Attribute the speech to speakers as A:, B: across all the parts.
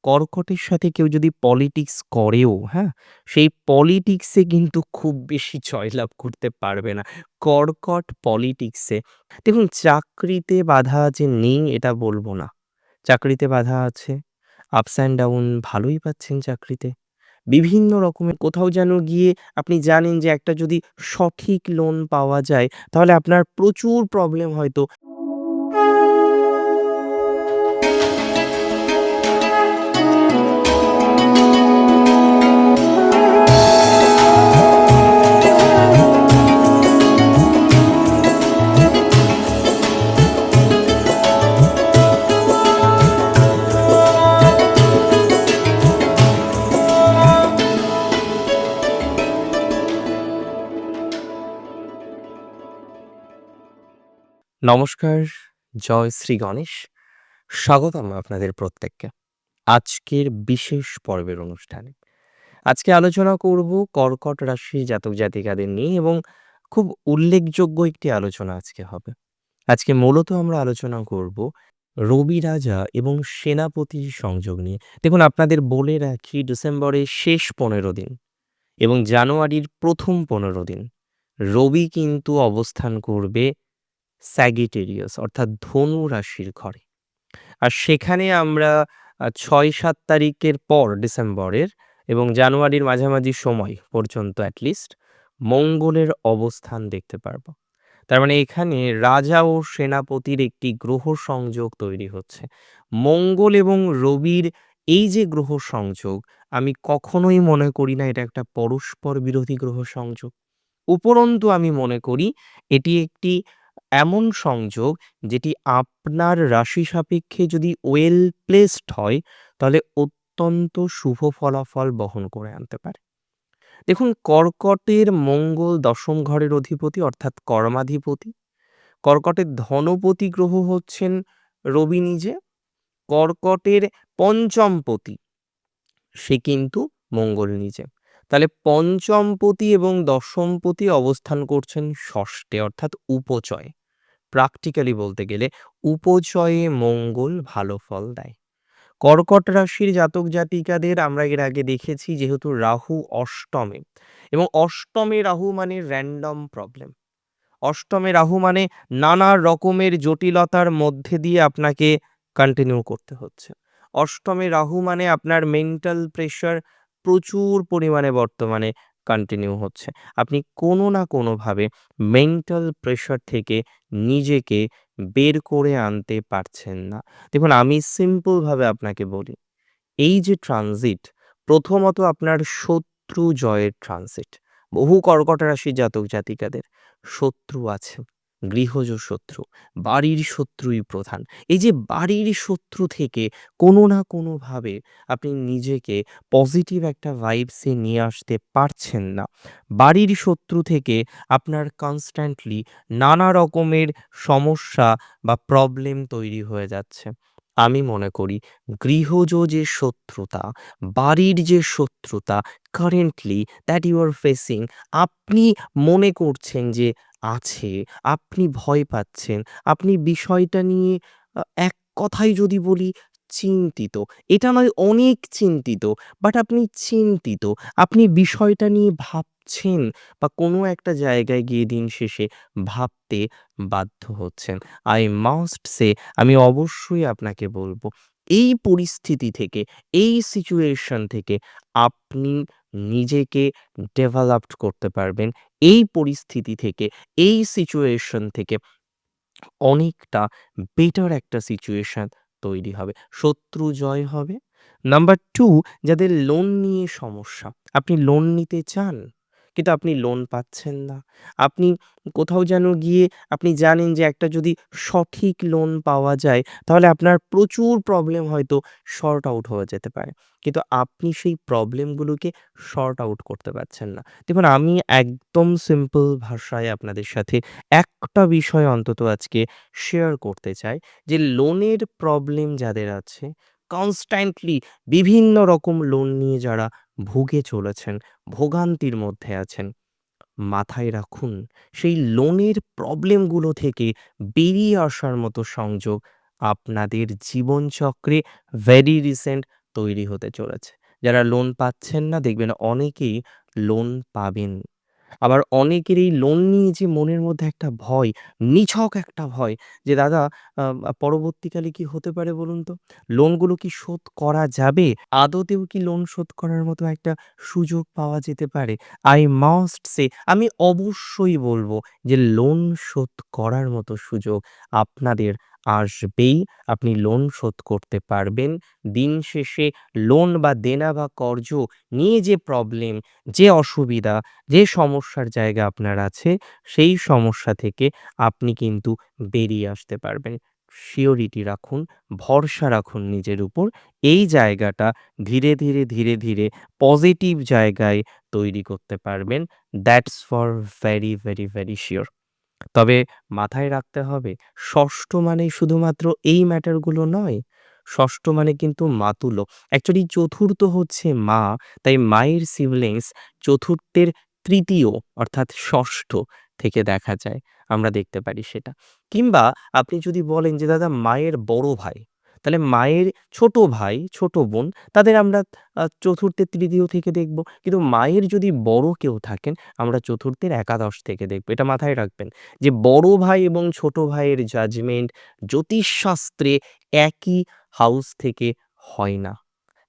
A: কর্কটের সাথে কেউ যদি পলিটিক্স করেও, হ্যাঁ? সেই পলিটিক্সে কিন্তু খুব বেশি জয়লাভ করতে পারবে না। কর্কট পলিটিক্সে দেখুন চাকরিতে বাধা যে নেই এটা বলব না। চাকরিতে বাধা আছে। আপস অ্যান্ড ডাউন ভালোই পাচ্ছেন চাকরিতে। বিভিন্ন রকমের কোথাও যেন গিয়ে আপনি জানেন যে একটা যদি সঠিক লোন পাওয়া যায় তাহলে আপনার প্রচুর প্রবলেম হয়তো নমস্কার, জয় শ্রী গণেশ। স্বাগতম আপনাদের প্রত্যেককে আজকের বিশেষ পর্বের অনুষ্ঠানে। আজকে আলোচনা করব কর্কট রাশির জাতক জাতিকাদের নিয়ে এবং খুব উল্লেখযোগ্য একটি আলোচনা আজকে হবে। আজকে মূলত আমরা আলোচনা করব রবি রাজা এবং সেনাপতির সংযোগ নিয়ে। দেখুন আপনাদের বলে রাখি ডিসেম্বরের শেষ ১৫ দিন এবং জানুয়ারির প্রথম ১৫ দিন রবি কিন্তু অবস্থান করবে স্যাগিটেরিয়াস অর্থাৎ ধনু রাশির ঘরে। আর সেখানে আমরা ৬-৭ তারিখের পর ডিসেম্বরের এবং জানুয়ারির মাঝামাঝি সময় পর্যন্ত লিস্ট মঙ্গলের অবস্থান দেখতে পারব। তার মানে এখানে রাজা ও সেনাপতির একটি গ্রহ সংযোগ তৈরি হচ্ছে। মঙ্গল এবং রবির এই যে গ্রহ সংযোগ আমি কখনোই মনে করি না এটা একটা পরস্পর বিরোধী গ্রহ সংযোগ। উপরন্তু আমি মনে করি এটি একটি এমন সংযোগ যেটি আপনার রাশি সাপেক্ষে যদি ওয়েল প্লেসড হয় তাহলে অত্যন্ত শুভ ফলাফল বহন করে আনতে পারে। দেখুন কর্কটের মঙ্গল দশম ঘরের অধিপতি অর্থাৎ কর্মাধিপতি। কর্কটের ধনপতি গ্রহ হচ্ছেন রবি নিজে। কর্কটের পঞ্চমপতি সে কিন্তু মঙ্গল নিজে। তাহলে পঞ্চমপতি এবং দশমপতি অবস্থান করছেন ষষ্ঠে অর্থাৎ উপচয়ে। প্র্যাকটিক্যালি বলতে গেলে উপচয়ে মঙ্গল ভালো ফল দেয়। কর্কট রাশির জাতক জাতিকাদের আমরা এর আগে দেখেছি যেহেতু রাহু অষ্টমে এবং অষ্টমে রাহু মানে র‍্যান্ডম প্রবলেম। অষ্টমে রাহু মানে নানা রকমের জটিলতার মধ্যে দিয়ে আপনাকে কন্টিনিউ করতে হচ্ছে। অষ্টমে রাহু মানে আপনার মেন্টাল প্রেশার প্রচুর পরিমাণে বর্তমানে কন্টিনিউ হচ্ছে। আপনি কোনো না কোনোভাবে মেন্টাল প্রেশার থেকে নিজেকে বের করে আনতে পারছেন না। দেখুন আমি সিম্পলভাবে আপনাকে বলি, এই যে ট্রানজিট প্রথমত আপনার শত্রু জয়ের ট্রানজিট। বহু কর্কট রাশির জাতক জাতিকাদের শত্রু আছে, গৃহজ শত্রু, বাড়ির শত্রুই প্রধান। এই যে বাড়ির শত্রু থেকে কোনো না কোনোভাবে আপনি নিজেকে পজিটিভ একটা ভাইবসে নিয়ে আসতে পারছেন না। বাড়ির শত্রু থেকে আপনার কনস্ট্যান্টলি নানা রকমের সমস্যা বা প্রবলেম তৈরি হয়ে যাচ্ছে। আমি মনে করি গৃহজ যে শত্রুতা, বাড়ির যে শত্রুতা currently that you are facing, আপনি মনে করছেন যে আছে, আপনি ভয় পাচ্ছেন, আপনি বিষয়টা নিয়ে এক কথায় যদি বলি চিন্তিত। এটা নয় অনেক চিন্তিত, বাট আপনি চিন্তিত। আপনি বিষয়টা নিয়ে ভাবছেন বা কোনো একটা জায়গায় গিয়ে দিন শেষে ভাবতে বাধ্য হচ্ছেন। আই মাস্ট সে আমি অবশ্যই আপনাকে বলব, এই পরিস্থিতি থেকে, এই সিচুয়েশন থেকে আপনি নিজেকে ডেভেলপড করতে পারবেন। এই পরিস্থিতি থেকে, এই সিচুয়েশন থেকে অনেকটা বেটার একটা সিচুয়েশন তৈরি হবে। শত্রু জয় হবে। নাম্বার 2 যাদের লোন নিয়ে সমস্যা। আপনি লোন নিতে চান, কিন্তু আপনি লোন পাচ্ছেন না। আপনি কোথাও যেন গিয়ে আপনি জানেন যে একটা যদি সঠিক লোন পাওয়া যায় তাহলে আপনার প্রচুর প্রবলেম হয়তো সর্ট আউট হয়ে যেতে পারে। কিন্তু আপনি সেই প্রবলেমগুলোকে সর্ট আউট করতে পারছেন না। দেখুন আমি একদম সিম্পল ভাষায় আপনাদের সাথে একটা বিষয় অন্তত আজকে শেয়ার করতে চাই যে লোনের প্রবলেম যাদের আছে, কনস্ট্যান্টলি বিভিন্ন রকম লোন নিয়ে যারা ভুগে চলেছেন, ভোগান্তির মধ্যে আছেন, মাথায় রাখুন সেই লোনের প্রবলেমগুলো থেকে বেরিয়ে আসার মতো সংযোগ আপনাদের জীবনচক্রে ভেরি রিসেন্ট তৈরি হতে চলেছে। যারা লোন পাচ্ছেন না দেখবেন অনেকেই লোন পাবেন। আবার অনেকের এই লোন নিয়ে যে মনের মধ্যে একটা ভয়, নিছক একটা ভয় যে দাদা পরবর্তীকালে কি হতে পারে বলুন তো? লোনগুলো কি শোধ করা যাবে? আদতেও কি লোন শোধ করার মতো একটা সুযোগ পাওয়া যেতে পারে? I must say আমি অবশ্যই বলব যে লোন শোধ করার মতো সুযোগ আপনাদের আসবেই। আপনি লোন শোধ করতে পারবেন। দিন শেষে লোন বা দেনা বা কর্জ নিয়ে যে প্রবলেম, যে অসুবিধা, যে সমস্যার জায়গা আপনার আছে, সেই সমস্যা থেকে আপনি কিন্তু বেরিয়ে আসতে পারবেন। সিওরিটি রাখুন, ভরসা রাখুন নিজের উপর। এই জায়গাটা ধীরে, ধীরে, ধীরে, ধীরে পজিটিভ জায়গায় তৈরি করতে পারবেন। That's for very, very, very sure. তবে মাথায় রাখতে হবে ষষ্ঠ মানেই শুধুমাত্র এই ম্যাটারগুলো নয়। ষষ্ঠ মানে কিন্তু মাতুলও। অ্যাকচুয়ালি চতুর্থ হচ্ছে মা, তাই মায়ের সিবলিংস চতুর্থের তৃতীয় অর্থাৎ ষষ্ঠ থেকে দেখা যায়। আমরা দেখতে পারি সেটা। কিংবা আপনি যদি বলেন যে দাদা মায়ের বড় ভাই, তাহলে মায়ের ছোট ভাই, ছোট বোন তাদের আমরা চতুর্থের তৃতীয় থেকে দেখব। কিন্তু মায়ের যদি বড় কেউ থাকেন আমরা চতুর্থের একাদশ থেকে দেখব। এটা মাথায় রাখবেন। যে বড় ভাই এবং ছোট ভাইয়ের জাজমেন্ট জ্যোতিষশাস্ত্রে একই হাউস থেকে হয় না।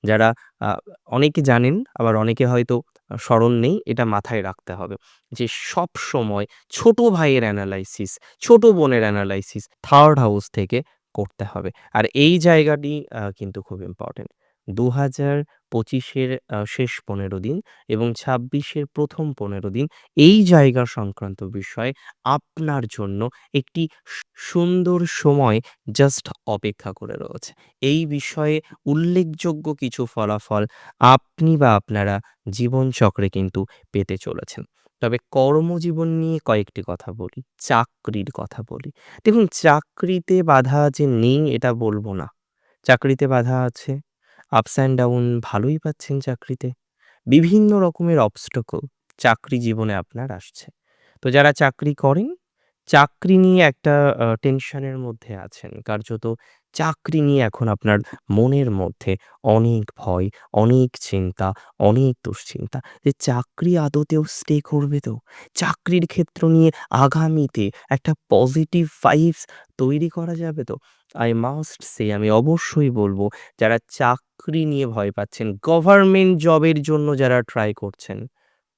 A: যারা আ অনেকে জানেন আবার অনেকে হয়তো স্মরণ নেই। এটা মাথায় রাখতে হবে যে সবসময় ছোট ভাইয়ের অ্যানালাইসিস, ছোট বোনের অ্যানালাইসিস 3rd হাউস থেকে করতে হবে। আর এই জায়গাটি কিন্তু খুব ইম্পোর্টেন্ট। ২০২৫ এর শেষ ১৫ দিন এবং ২৬ এর ১ম ১৫ দিন এই জায়গা সংক্রান্ত বিষয়ে আপনার জন্য একটি সুন্দর সময় জাস্ট অপেক্ষা করে রয়েছে। এই বিষয়ে উল্লেখযোগ্য কিছু ফলাফল আপনি বা আপনারা জীবনচক্রে কিন্তু পেতে চলেছেন। তবে কর্মজীবন নিয়ে কয়েকটি কথা বলি, চাকরির কথা বলি। দেখুন চাকরিতে বাধা যে নেই এটা বলব না। চাকরিতে বাধা আছে। আপস অ্যান্ড ডাউন ভালোই পাচ্ছেন চাকরিতে। বিভিন্ন রকমের অবস্টাকল চাকরি জীবনে আপনার আসছে। তো যারা চাকরি করেন, চাকরি নিয়ে একটা টেনশনের মধ্যে আছেন। কার্যত চাকরি নিয়ে এখন আপনার মনের মধ্যে অনেক ভয়, অনেক চিন্তা, অনেক দুশ্চিন্তা যে চাকরি আদতেও স্টে করবে তো? চাকরির ক্ষেত্র নিয়ে আগামীতে একটা পজিটিভ ভাইবস তৈরি করা যাবে তো? I must say আমি অবশ্যই বলব যারা চাকরি নিয়ে ভয় পাচ্ছেন, গভর্নমেন্ট জবের জন্য যারা ট্রাই করছেন,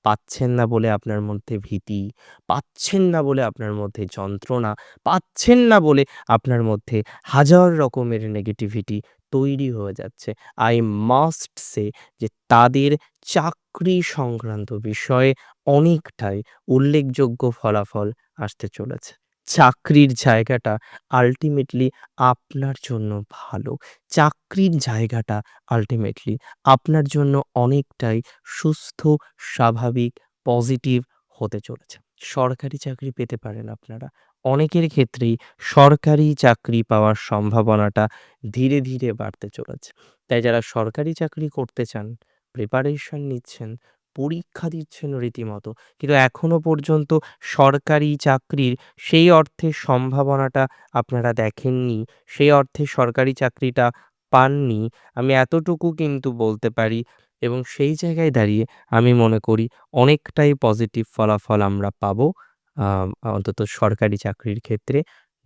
A: পাচ্ছেন না বলে আপনার মধ্যে ভীতি, পাচ্ছেন না বলে আপনার মধ্যে যন্ত্রণা, পাচ্ছেন না বলে আপনার মধ্যে হাজার রকমের নেগেটিভিটি তৈরি হয়ে যাচ্ছে। I must say যে তাদের চাকরি সংক্রান্ত বিষয়ে অনেকটাই উল্লেখযোগ্য ফলাফল আসতে চলেছে। চাকরির জায়গাটা আল্টিমেটলি আপনার জন্য ভালো। চাকরির জায়গাটা আল্টিমেটলি আপনার জন্য অনেকটাই সুস্থ, স্বাভাবিক, পজিটিভ হতে চলেছে। সরকারি চাকরি পেতে পারেন আপনারা। অনেকের ক্ষেত্রেই সরকারি চাকরি পাওয়ার সম্ভাবনাটা ধীরে, ধীরে বাড়তে চলেছে। তাই যারা সরকারি চাকরি করতে চান, প্রিপারেশন নিচ্ছেন, পরীক্ষা দিচ্ছেন রীতিমতো, কিন্তু এখনো পর্যন্ত সরকারি চাকরির সেই অর্থে সম্ভাবনাটা আপনারা দেখেননি, সেই অর্থে সরকারি চাকরিটা পাননি, আমি এতটুকু কিন্তু বলতে পারি এবং সেই জায়গায় দাঁড়িয়ে আমি মনে করি অনেকটাই পজিটিভ ফলাফল আমরা পাবো। আ অন্তত সরকারি চাকরির ক্ষেত্রে,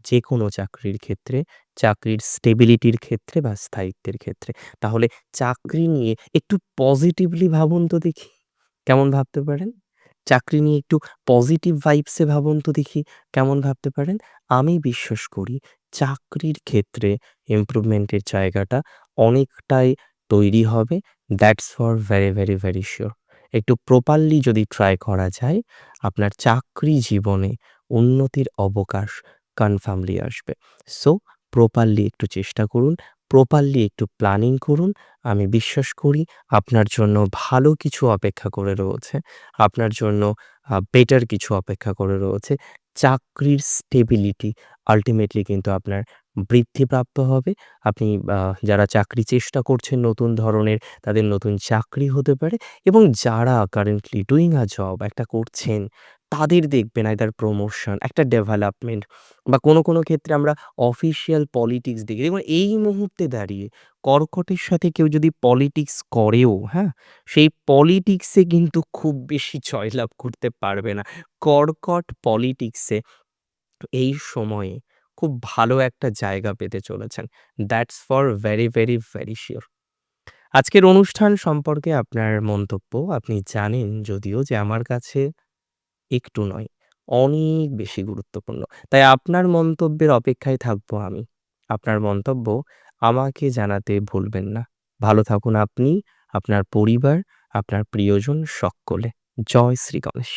A: যেকোনো চাকরির ক্ষেত্রে, চাকরির স্টেবিলিটির ক্ষেত্রে বা স্থায়িত্বের ক্ষেত্রে। তাহলে চাকরি নিয়ে একটু পজিটিভলি ভাবুন তো দেখি। কেমন ভাবতে পারেন? চাকরি নিয়ে একটু পজিটিভ ভাইবস এ ভাবুন তো দেখি কেমন ভাবতে পারেন? আমি বিশ্বাস করি চাকরির ক্ষেত্রে ইমপ্রুভমেন্ট এর জায়গাটা অনেকটাই তৈরি হবে। That's for very, very, very sure. একটু প্রপারলি যদি ট্রাই করা যায়, আপনার চাকরি জীবনে উন্নতির অবকাশ কনফার্মলি আসবে। সো প্রপারলি একটু চেষ্টা করুন, প্রপারলি একটু প্ল্যানিং করুন। আমি বিশ্বাস করি আপনার জন্য ভালো কিছু অপেক্ষা করে রয়েছে। আপনার জন্য বেটার কিছু অপেক্ষা করে রয়েছে। চাকরির স্টেবিলিটি আল্টিমেটলি কিন্তু আপনার বৃদ্ধিপ্রাপ্ত হবে। আপনি যারা চাকরি চেষ্টা করছেন নতুন ধরনের, তাদের নতুন চাকরি হতে পারে এবং যারা কারেন্টলি ডুইং আ জব একটা করছেন, তাদের দেখবেন আইদার প্রমোশন, একটা ডেভেলপমেন্ট বা কোনো ক্ষেত্রে আমরা অফিসিয়াল পলিটিক্স দেখি। দেখুন এই মুহূর্তে দাঁড়িয়ে কর্কটের সাথে কেউ যদি পলিটিক্স করেও, হ্যাঁ? সেই পলিটিক্সে কিন্তু খুব বেশি জয়লাভ করতে পারবে না। কর্কট পলিটিক্সে এই সময়ে খুব ভালো একটা জায়গা পেতে চলেছেন। That's for very, very, very sure. আজকের অনুষ্ঠান সম্পর্কে আপনার মন্তব্য আপনি জানেন যদিও যে আমার কাছে একটু নয়, অনেক বেশি গুরুত্বপূর্ণ। তাই আপনার মন্তব্যের অপেক্ষায় থাকবো আমি। আপনার মন্তব্য আমাকে জানাতে ভুলবেন না। ভালো থাকুন আপনি, আপনার পরিবার, আপনার প্রিয়জন সকলে। জয় শ্রী গণেশ।